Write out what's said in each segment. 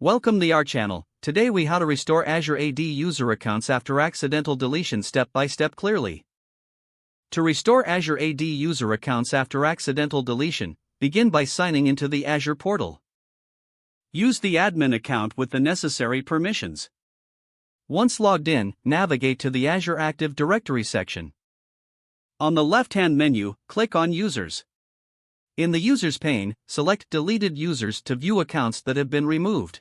Welcome to our channel. Today we how to restore Azure AD user accounts after accidental deletion step by step clearly. To restore Azure AD user accounts after accidental deletion, begin by signing into the Azure portal. Use the admin account with the necessary permissions. Once logged in, navigate to the Azure Active Directory section. On the left-hand menu, click on Users. In the Users pane, select Deleted Users to view accounts that have been removed.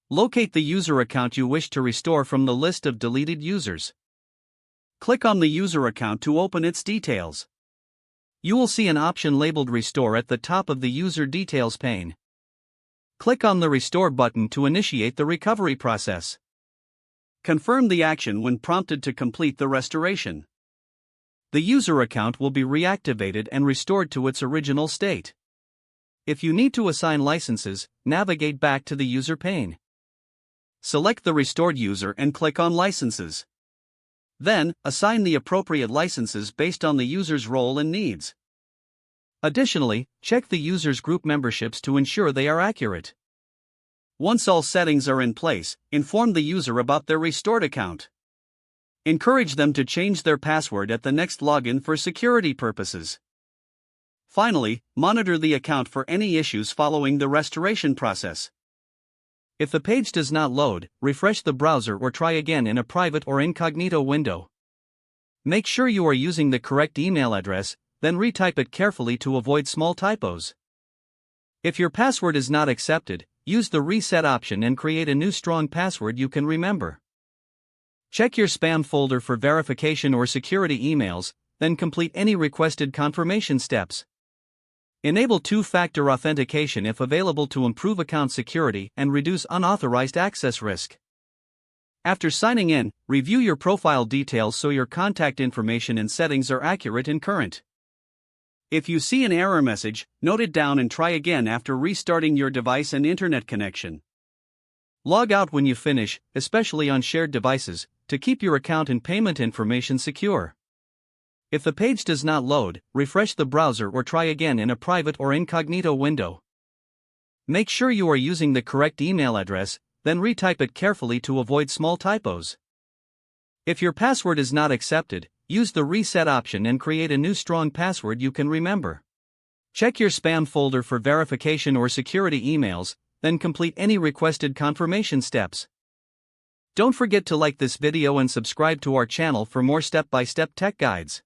Locate the user account you wish to restore from the list of deleted users. Click on the user account to open its details. You will see an option labeled Restore at the top of the User Details pane. Click on the Restore button to initiate the recovery process. Confirm the action when prompted to complete the restoration. The user account will be reactivated and restored to its original state. If you need to assign licenses, navigate back to the user pane. Select the restored user and click on Licenses. Then, assign the appropriate licenses based on the user's role and needs. Additionally, check the user's group memberships to ensure they are accurate. Once all settings are in place, inform the user about their restored account. Encourage them to change their password at the next login for security purposes. Finally, monitor the account for any issues following the restoration process. If the page does not load, refresh the browser or try again in a private or incognito window. Make sure you are using the correct email address, then retype it carefully to avoid small typos. If your password is not accepted, use the reset option and create a new strong password you can remember. Check your spam folder for verification or security emails, then complete any requested confirmation steps. Enable two-factor authentication if available to improve account security and reduce unauthorized access risk. After signing in, review your profile details so your contact information and settings are accurate and current. If you see an error message, note it down and try again after restarting your device and internet connection. Log out when you finish, especially on shared devices, to keep your account and payment information secure. If the page does not load, refresh the browser or try again in a private or incognito window. Make sure you are using the correct email address, then retype it carefully to avoid small typos. If your password is not accepted, use the reset option and create a new strong password you can remember. Check your spam folder for verification or security emails, then complete any requested confirmation steps. Don't forget to like this video and subscribe to our channel for more step-by-step tech guides.